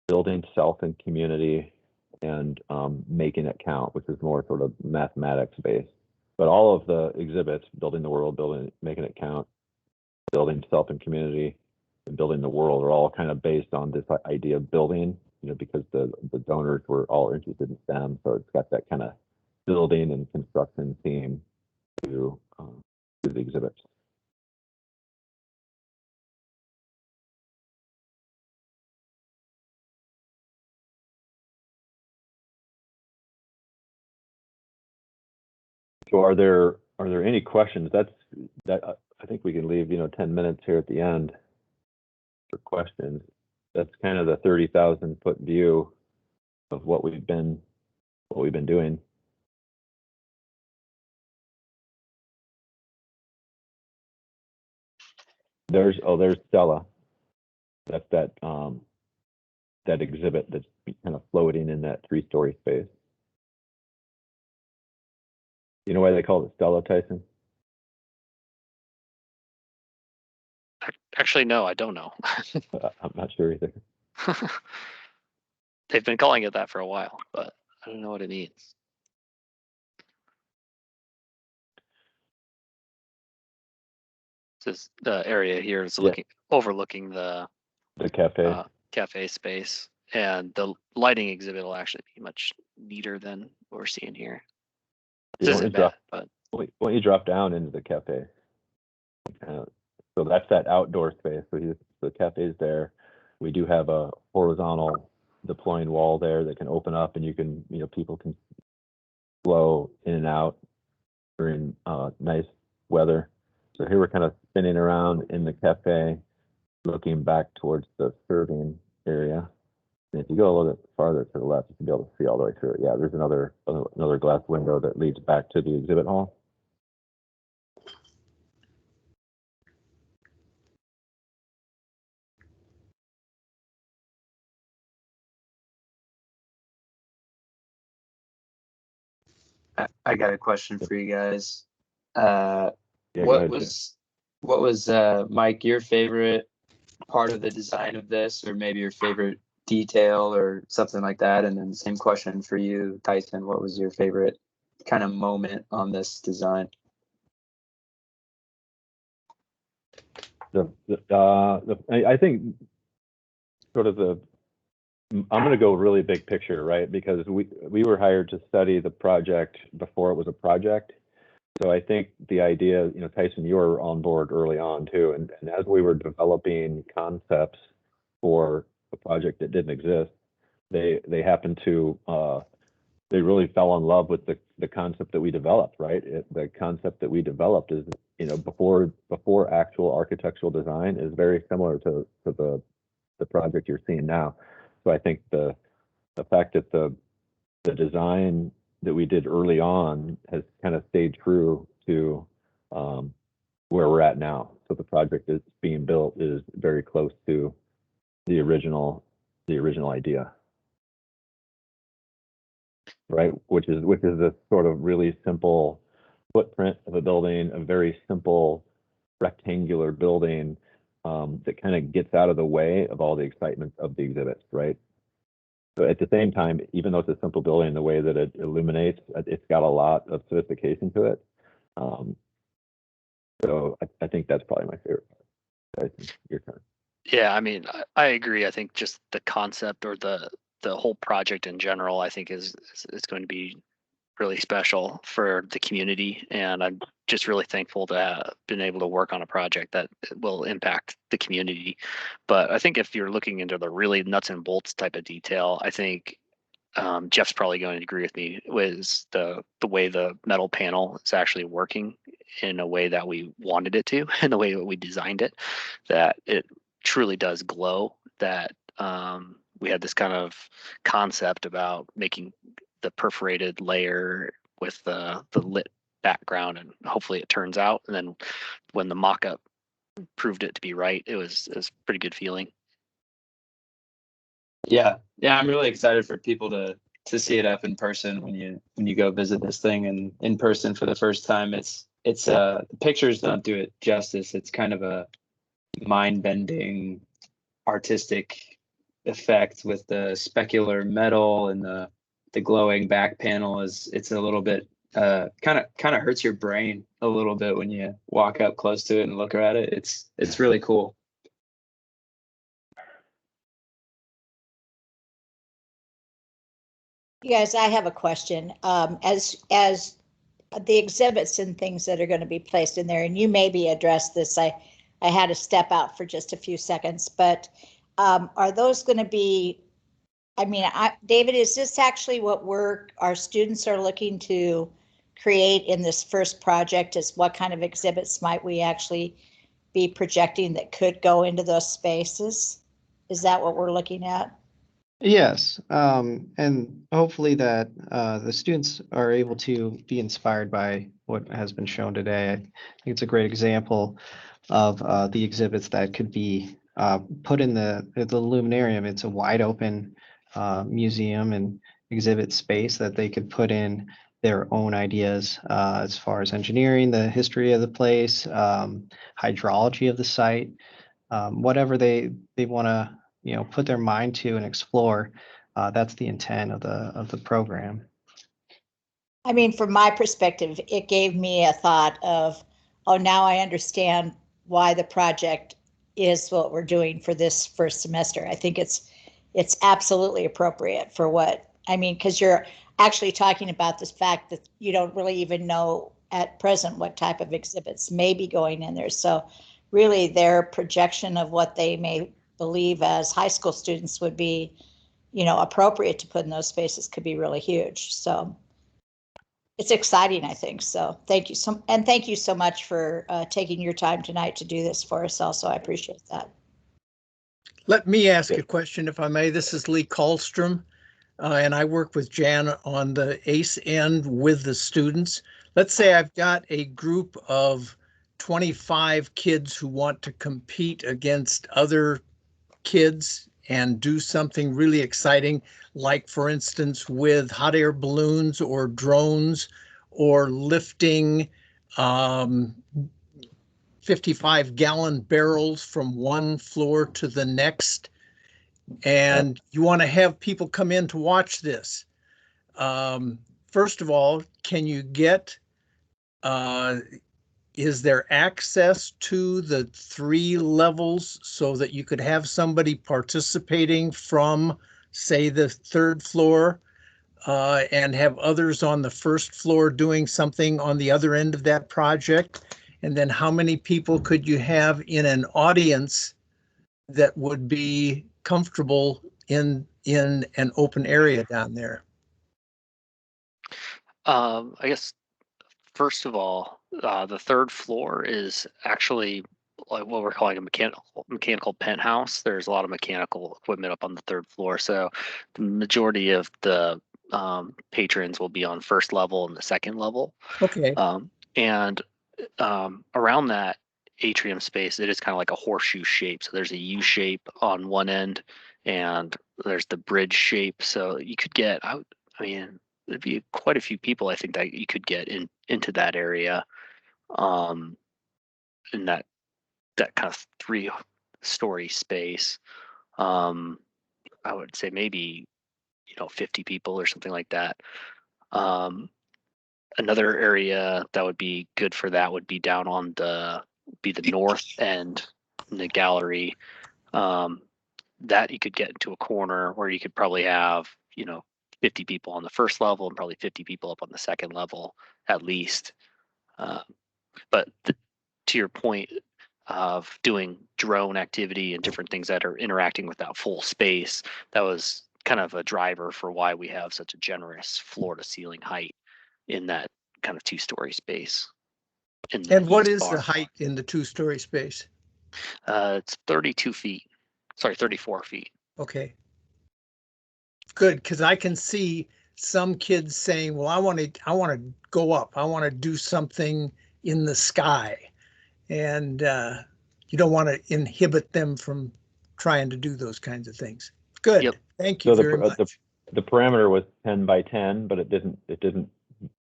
Building Self and Community, and Making It Count, which is more sort of mathematics based. But all of the exhibits, Building the World, Making It Count, Building Self and Community, and Building the World, are all kind of based on this idea of building, because the donors were all interested in STEM. So it's got that kind of building and construction theme to the exhibits. So are there any questions? I think we can leave 10 minutes here at the end for questions. That's kind of the 30,000 foot view of what we've been doing. There's Stella. That's that exhibit that's kind of floating in that 3-story space. You know why they call it Stella, Tyson? Actually, no, I don't know. I'm not sure either. They've been calling it that for a while, but I don't know what it means. This the area here is overlooking the cafe. Cafe space, and the lighting exhibit will actually be much neater than what we're seeing here. This isn't bad, but why don't you drop down into the cafe? So that's that outdoor space. So the cafe's there. We do have a horizontal deploying wall there that can open up, and you can, people can flow in and out during nice weather. So here we're kind of spinning around in the cafe, looking back towards the serving area. And if you go a little bit farther to the left, you can be able to see all the way through it. Yeah, there's another glass window that leads back to the exhibit hall. I got a question for you guys. Yeah, what was Mike, your favorite part of the design of this, or maybe your favorite detail or something like that? And then the same question for you, Tyson. What was your favorite kind of moment on this design? I think sort of I'm going to go really big picture, right? Because we were hired to study the project before it was a project. So I think the idea, Tyson, you were on board early on too. And as we were developing concepts for a project that didn't exist, they happened to, they really fell in love with the concept that we developed, right? The concept that we developed is, before actual architectural design, is very similar to the project you're seeing now. So I think the fact that the design that we did early on has kind of stayed true to where we're at now. So the project that's being built is very close to the original idea, right? Which is this sort of really simple footprint of a building, a very simple rectangular building that kind of gets out of the way of all the excitement of the exhibits, right? So at the same time, even though it's a simple building, the way that it illuminates, it's got a lot of sophistication to it. So I think that's probably my favorite part. Your turn. Yeah, I mean, I agree. I think just the concept or the whole project in general, I think is going to be really special for the community, and I'm just really thankful to have been able to work on a project that will impact the community. But I think if you're looking into the really nuts and bolts type of detail, I think Jeff's probably going to agree with me, was the way the metal panel is actually working in a way that we wanted it to, in the way that we designed it, that it truly does glow. That we had this kind of concept about making the perforated layer with the lit background, and hopefully it turns out. And then when the mock-up proved it to be right, it was pretty good feeling. Yeah, I'm really excited for people to see it up in person when you go visit this thing and in person for the first time. It's the pictures don't do it justice. It's kind of a mind-bending artistic effect with the specular metal, and the glowing back panel it's a little bit kind of hurts your brain a little bit when you walk up close to it and look at it. It's really cool. You guys, I have a question. As the exhibits and things that are going to be placed in there, and you maybe addressed this, I had to step out for just a few seconds, but are those going to be, I mean, David, is this actually what our students are looking to create in this first project? Is what kind of exhibits might we actually be projecting that could go into those spaces? Is that what we're looking at? Yes, and hopefully that the students are able to be inspired by what has been shown today. I think it's a great example of the exhibits that could be put in the Luminarium. It's a wide open museum and exhibit space that they could put in their own ideas as far as engineering, the history of the place, hydrology of the site, whatever they want to put their mind to and explore. That's the intent of the program. I mean, from my perspective, it gave me a thought of, oh, now I understand why the project is what we're doing for this first semester. I think it's absolutely appropriate for what, I mean, because you're actually talking about this fact that you don't really even know at present what type of exhibits may be going in there. So really their projection of what they may believe as high school students would be, appropriate to put in those spaces could be really huge. So it's exciting, I think. So thank you thank you so much for taking your time tonight to do this for us also. I appreciate that. Let me ask a question, if I may. This is Lee Kallstrom, and I work with Jan on the ACE end with the students. Let's say I've got a group of 25 kids who want to compete against other kids and do something really exciting, like, for instance, with hot air balloons or drones or lifting 55-gallon barrels from one floor to the next. And you want to have people come in to watch this. First of all, can you get, is there access to the 3 levels so that you could have somebody participating from, say, the 3rd floor and have others on the 1st floor doing something on the other end of that project? And then how many people could you have in an audience that would be comfortable in an open area down there? I guess, first of all, the 3rd floor is actually like what we're calling a mechanical penthouse. There's a lot of mechanical equipment up on the 3rd floor. So the majority of the patrons will be on 1st level and the 2nd level. Okay. And around that atrium space, it is kind of like a horseshoe shape. So there's a U shape on one end, and there's the bridge shape. So you could get, I mean, there'd be quite a few people, I think, that you could get into that area, in that kind of 3-story space. I would say maybe 50 people or something like that. Another area that would be good for that would be down on the north end in the gallery. That you could get into a corner where you could probably have 50 people on the 1st level and probably 50 people up on the 2nd level at least. But to your point of doing drone activity and different things that are interacting with that full space, that was kind of a driver for why we have such a generous floor to ceiling height in that kind of 2-story space. in the And what east is the barn. height in the two-story space? It's 32 feet. Sorry, 34 feet. Okay. Good, because I can see some kids saying, well, I want to go up. I want to do something in the sky. And you don't want to inhibit them from trying to do those kinds of things. Good. Yep. Thank you So very much. the parameter was 10 by 10, but it didn't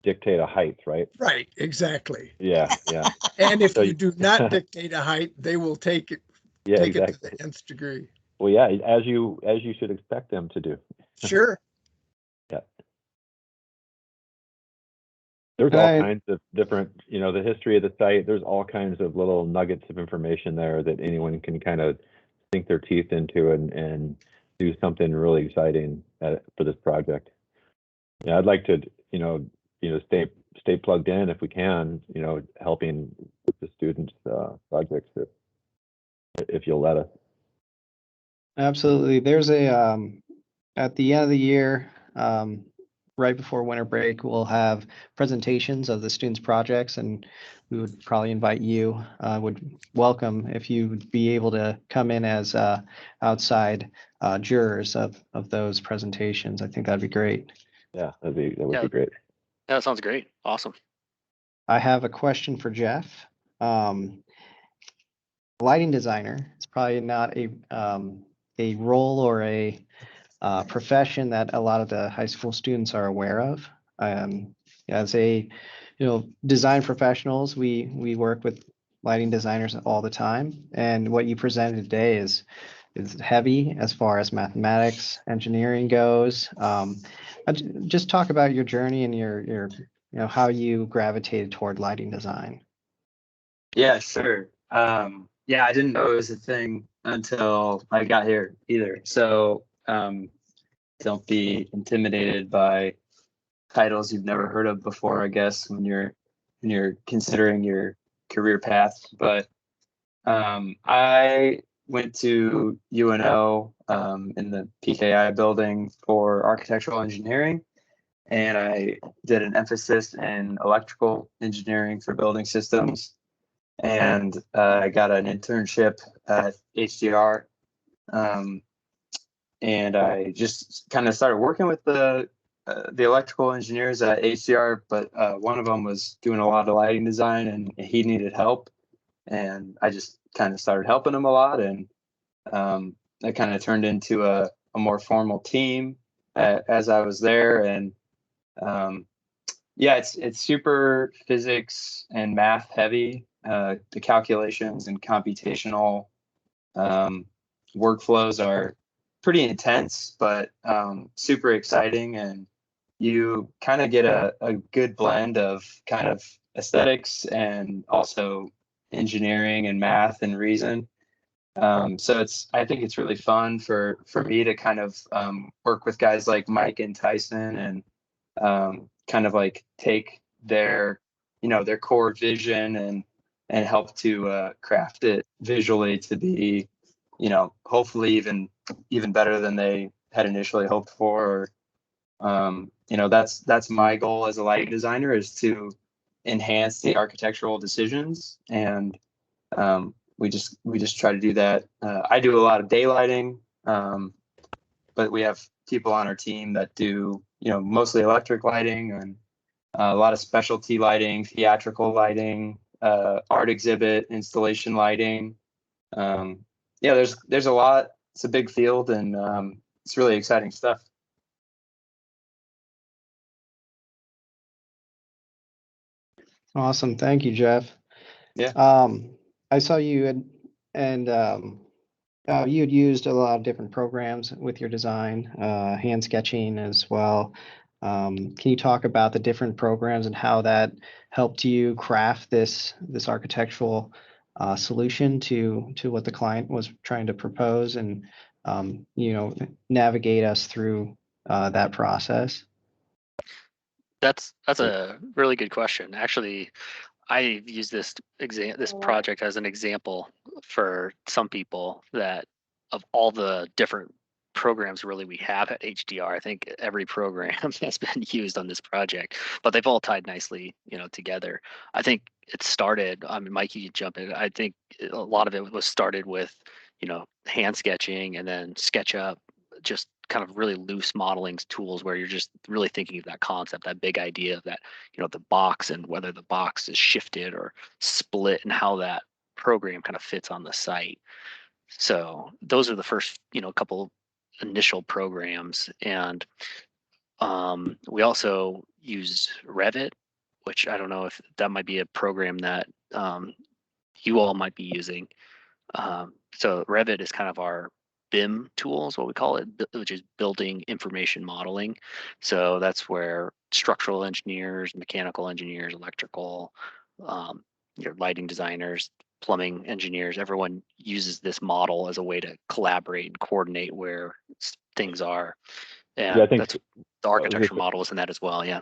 dictate a height, right? Right, exactly. Yeah, yeah. And if So you do not dictate a height, they will take it Yeah, take it to exactly. the nth degree. Well, yeah, as you should expect them to do. Sure. Yeah. There's all kinds of different, the history of the site. There's all kinds of little nuggets of information there that anyone can kind of sink their teeth into and do something really exciting for this project. Yeah, I'd like to, stay plugged in if we can, helping with the students' projects if you'll let us. Absolutely. There's a, at the end of the year, right before winter break, we'll have presentations of the students' projects, and we would probably invite you, would welcome if you would be able to come in as outside jurors of those presentations. I think that'd be great. Yeah, that would be great. Yeah, that sounds great. Awesome. I have a question for Jeff. Lighting designer is probably not a role or a profession that a lot of the high school students are aware of. As design professionals, we work with lighting designers all the time, and what you presented today is heavy as far as mathematics, engineering goes. Just talk about your journey and your how you gravitated toward lighting design. Yeah, sure. Yeah, I didn't know it was a thing until I got here either. So don't be intimidated by titles you've never heard of before, I guess, when you're considering your career path. But I went to UNO in the PKI building for architectural engineering, and I did an emphasis in electrical engineering for building systems. And I got an internship at HDR, and I just kind of started working with the electrical engineers at HDR. But one of them was doing a lot of lighting design, and he needed help, and I just kind of started helping him a lot, and that kind of turned into a more formal team as I was there. And yeah, it's super physics and math heavy. The calculations and computational workflows are pretty intense, but super exciting. And you kind of get a good blend of kind of aesthetics and also engineering and math and reason. So I think it's really fun for me to kind of work with guys like Mike and Tyson, and kind of like take their core vision and help to craft it visually to be, hopefully even better than they had initially hoped for. That's my goal as a lighting designer, is to enhance the architectural decisions. And we just try to do that. I do a lot of daylighting, but we have people on our team that do, mostly electric lighting, and a lot of specialty lighting, theatrical lighting, art exhibit, installation lighting. Yeah, there's a lot. It's a big field, and it's really exciting stuff. Awesome. Thank you, Jeff. Yeah. I saw you you had used a lot of different programs with your design, hand sketching as well. Can you talk about the different programs and how that helped you craft this architectural solution to what the client was trying to propose, and navigate us through that process? That's a really good question. Actually, I've used this project as an example for some people, that of all the different programs really we have at HDR. I think every program has been used on this project, but they've all tied nicely, together. I think it started, I mean, Mike, you can jump in. I think a lot of it was started with, hand sketching and then SketchUp, just kind of really loose modeling tools where you're just really thinking of that concept, that big idea of that, the box and whether the box is shifted or split and how that program kind of fits on the site. So those are the first, couple initial programs. And we also used Revit, which I don't know if that might be a program that you all might be using. So Revit is kind of our BIM tool is what we call it, which is building information modeling. So that's where structural engineers, mechanical engineers, electrical, your lighting designers, plumbing engineers, everyone uses this model as a way to collaborate and coordinate where things are. And Yeah, I think that's the architecture model is in that as well. Yeah.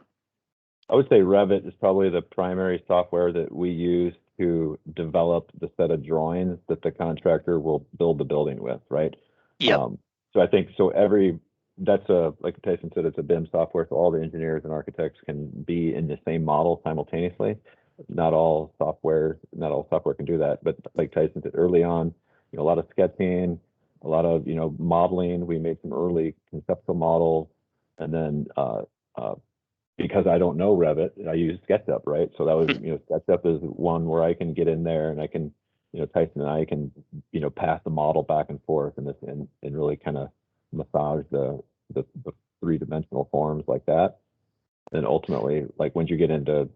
I would say Revit is probably the primary software that we use to develop the set of drawings that the contractor will build the building with, right? Yep. So I think that's like Tyson said, it's a BIM software, so all the engineers and architects can be in the same model simultaneously. Not all software can do that, but like Tyson said early on, a lot of sketching, a lot of modeling. We made some early conceptual models, and then because I don't know Revit, I use SketchUp, right? So that was SketchUp is one where I can get in there and I can Tyson and I can pass the model back and forth and really kind of massage the three-dimensional forms like that. And ultimately, like once you get into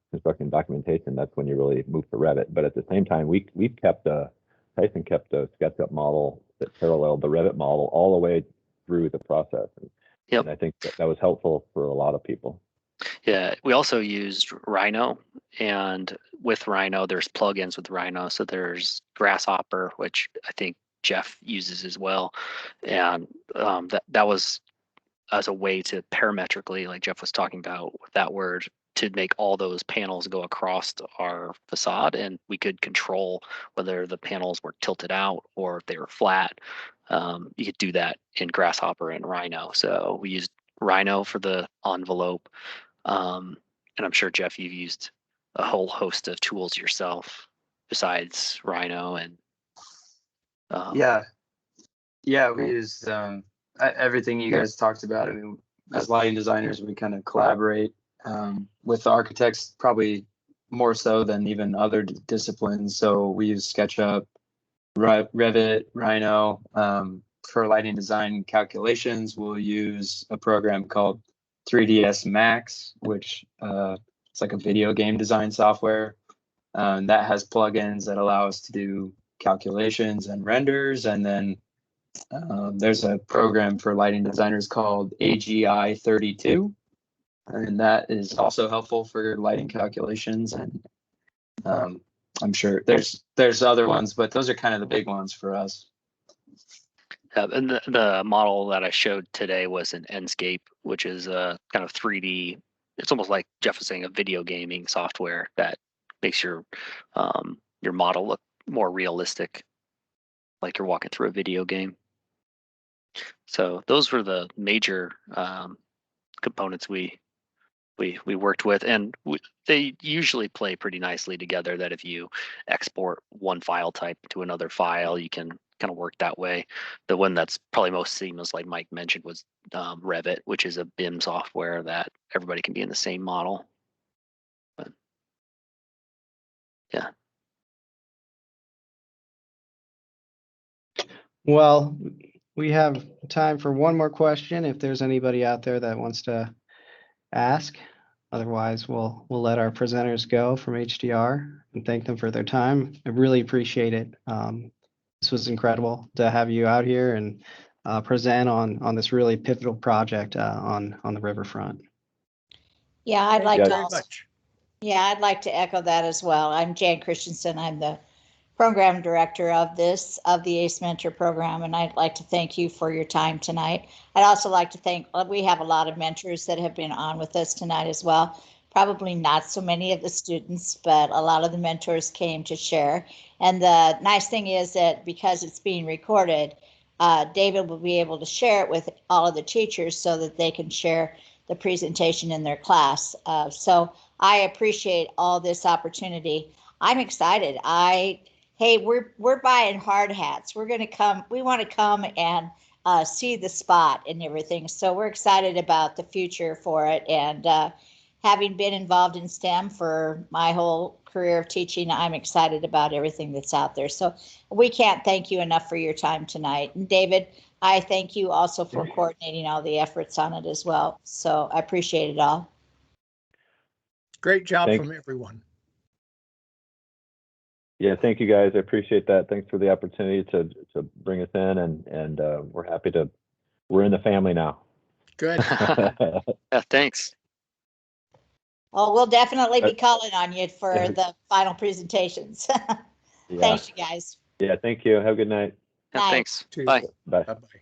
construction documentation, that's when you really move to Revit. But at the same time, Tyson kept a SketchUp model that paralleled the Revit model all the way through the process. Yep. And I think that was helpful for a lot of people. Yeah, we also used Rhino, and with Rhino, there's plugins with Rhino. So there's Grasshopper, which I think Jeff uses as well, and that was as a way to parametrically, like Jeff was talking about with that word, to make all those panels go across our facade, and we could control whether the panels were tilted out or if they were flat. You could do that in Grasshopper and Rhino. So we used Rhino for the envelope. And I'm sure, Jeff, you've used a whole host of tools yourself besides Rhino and yeah, we used everything you guys talked about. I mean, as lighting designers, we kind of collaborate with the architects, probably more so than even other disciplines. So we use SketchUp, Revit, Rhino. For lighting design calculations, we'll use a program called 3ds Max, which it's like a video game design software that has plugins that allow us to do calculations and renders. And then there's a program for lighting designers called AGI 32, and that is also helpful for lighting calculations. And I'm sure there's other ones, but those are kind of the big ones for us. And the model that I showed today was an Enscape, which is a kind of 3D. It's almost like Jeff was saying, a video gaming software that makes your model look more realistic, like you're walking through a video game. So those were the major components we worked with, and they usually play pretty nicely together. That if you export one file type to another file, you can kind of work that way. The one that's probably most seamless, like Mike mentioned, was Revit, which is a BIM software that everybody can be in the same model. But, yeah. Well, we have time for one more question if there's anybody out there that wants to ask. Otherwise, we'll let our presenters go from HDR and thank them for their time. I really appreciate it. This was incredible to have you out here and present on this really pivotal project on the riverfront. Yeah, I'd like Thank you to very also, much. yeah, I'd like to echo that as well. I'm Jan Christensen. I'm the program director of the ACE Mentor program, and I'd like to thank you for your time tonight. I'd also like to thank, we have a lot of mentors that have been on with us tonight as well. Probably not so many of the students, but a lot of the mentors came to share. And the nice thing is that because it's being recorded, David will be able to share it with all of the teachers so that they can share the presentation in their class. So I appreciate all this opportunity. I'm excited. Hey, we're buying hard hats. We're going to come. We want to come and see the spot and everything. So we're excited about the future for it. And having been involved in STEM for my whole career of teaching, I'm excited about everything that's out there. So we can't thank you enough for your time tonight. And David, I thank you also for coordinating all the efforts on it as well. So I appreciate it all. Great job Thanks. from everyone. Yeah, thank you guys. I appreciate that. Thanks for the opportunity to bring us in, and we're in the family now. Good. Yeah, thanks. Oh, we'll definitely be calling on you for the final presentations. Yeah. Thanks, you guys. Yeah, thank you. Have a good night. Yeah, Night. thanks. Cheers. Bye. Bye. Bye-bye.